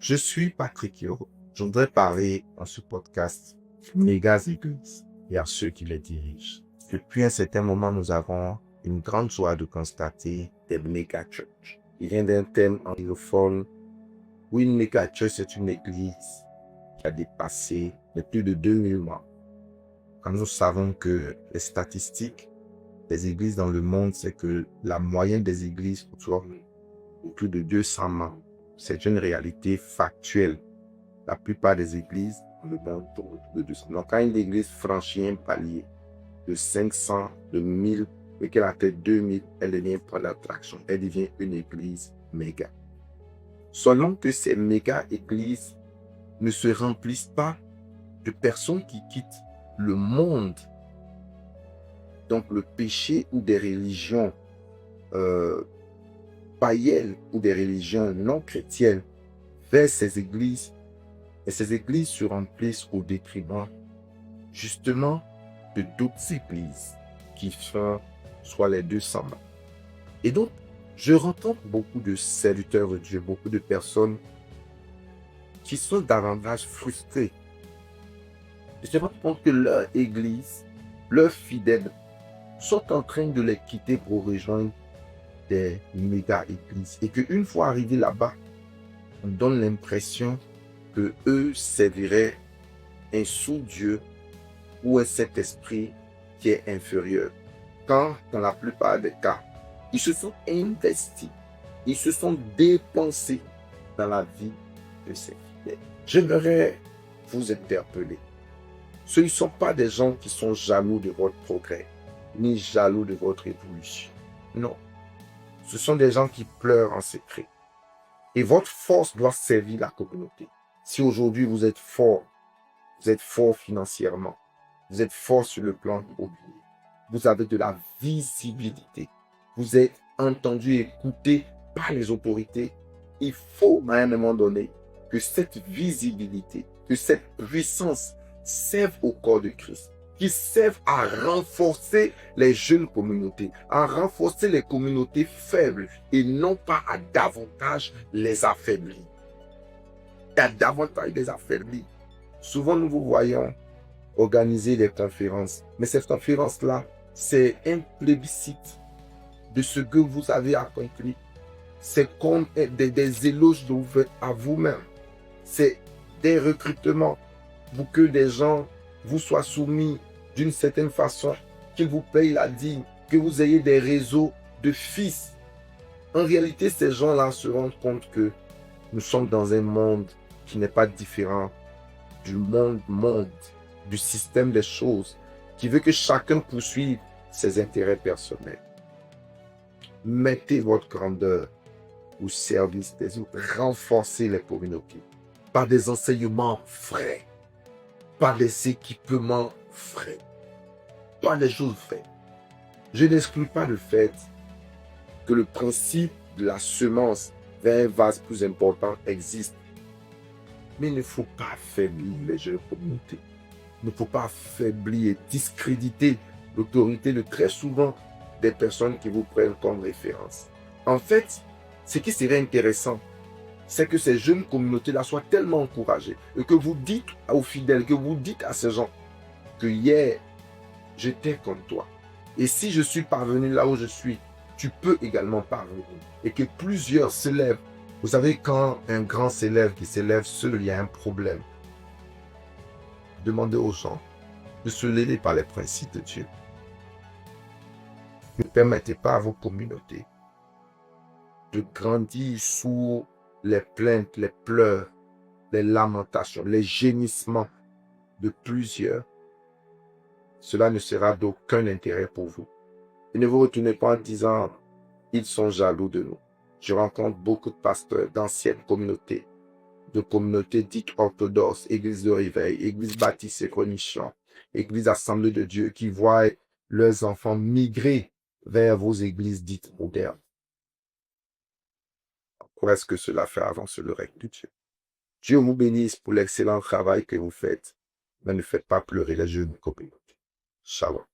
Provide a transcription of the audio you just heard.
Je suis Patrick Yo. Je voudrais parler dans ce podcast méga églises et à ceux qui les dirigent. Depuis un certain moment, nous avons une grande joie de constater des méga churches. Il vient d'un thème anglophone où une méga church, c'est une église qui a dépassé les plus de 2000 membres. Quand nous savons que les statistiques des églises dans le monde, c'est que la moyenne des églises tourne autour de 200 membres. C'est une réalité factuelle. La plupart des églises dans le monde tournent autour de 200. Donc, quand une église franchit un palier de 500, de 1000, et qu'elle atteint 2000, elle devient point d'attraction. Elle devient une église méga. Seulement que ces méga églises ne se remplissent pas de personnes qui quittent le monde. Donc, le péché ou des religions païennes ou des religions non chrétiennes vers ces églises, et ces églises se remplissent au détriment justement de d'autres églises qui font soit les 200 membres. Et donc, je rencontre beaucoup de serviteurs de Dieu, beaucoup de personnes qui sont davantage frustrées. Ils se rendent compte que leur église, leurs fidèles, sont en train de les quitter pour rejoindre des méga-églises. Et qu'une fois arrivés là-bas, on donne l'impression que eux serviraient un sous-dieu ou un Saint-Esprit qui est inférieur. Quand, dans la plupart des cas, ils se sont investis, ils se sont dépensés dans la vie de ces fidèles. J'aimerais vous interpeller. Ce ne sont pas des gens qui sont jaloux de votre progrès, ni jaloux de votre évolution. Non. Ce sont des gens qui pleurent en secret. Et votre force doit servir la communauté. Si aujourd'hui vous êtes fort financièrement, vous êtes fort sur le plan immobilier, vous avez de la visibilité, vous êtes entendu et écouté par les autorités, il faut à un moment donné que cette visibilité, que cette puissance serve au corps de Christ, qui servent à renforcer les jeunes communautés, à renforcer les communautés faibles et non pas à davantage les affaiblir. Et à davantage les affaiblir. Souvent, nous vous voyons organiser des conférences, mais cette conférence-là, c'est un plébiscite de ce que vous avez accompli. C'est comme des éloges que vous faites à vous-même. C'est des recrutements pour que des gens vous soient soumis d'une certaine façon, qu'ils vous payent la dîme, que vous ayez des réseaux de fils. En réalité, ces gens-là se rendent compte que nous sommes dans un monde qui n'est pas différent du monde, du système des choses, qui veut que chacun poursuive ses intérêts personnels. Mettez votre grandeur au service des autres. Renforcez les communautés par des enseignements frais, par des équipements frais, pas des choses faites. Je n'exclus pas le fait que le principe de la semence vers un vase plus important existe. Mais il ne faut pas affaiblir les jeunes communautés. Il ne faut pas affaiblir et discréditer l'autorité de très souvent des personnes qui vous prennent comme référence. En fait, ce qui serait intéressant, c'est que ces jeunes communautés-là soient tellement encouragées et que vous dites aux fidèles, que vous dites à ces gens que hier, j'étais comme toi. Et si je suis parvenu là où je suis, tu peux également parvenir. Et que plusieurs s'élèvent. Vous savez, quand un grand s'élève qui s'élève seul, il y a un problème. Demandez aux gens de se lever par les principes de Dieu. Ne permettez pas à vos communautés de grandir sous les plaintes, les pleurs, les lamentations, les gémissements de plusieurs. Cela ne sera d'aucun intérêt pour vous. Et ne vous retournez pas en disant « ils sont jaloux de nous ». Je rencontre beaucoup de pasteurs d'anciennes communautés, de communautés dites orthodoxes, églises de réveil, églises baptistes et commissions, églises assemblées de Dieu qui voient leurs enfants migrer vers vos églises dites modernes. Pourquoi est-ce que cela fait avancer le règne de Dieu? Dieu vous bénisse pour l'excellent travail que vous faites, mais ne faites pas pleurer les jeunes communautés. Shalom.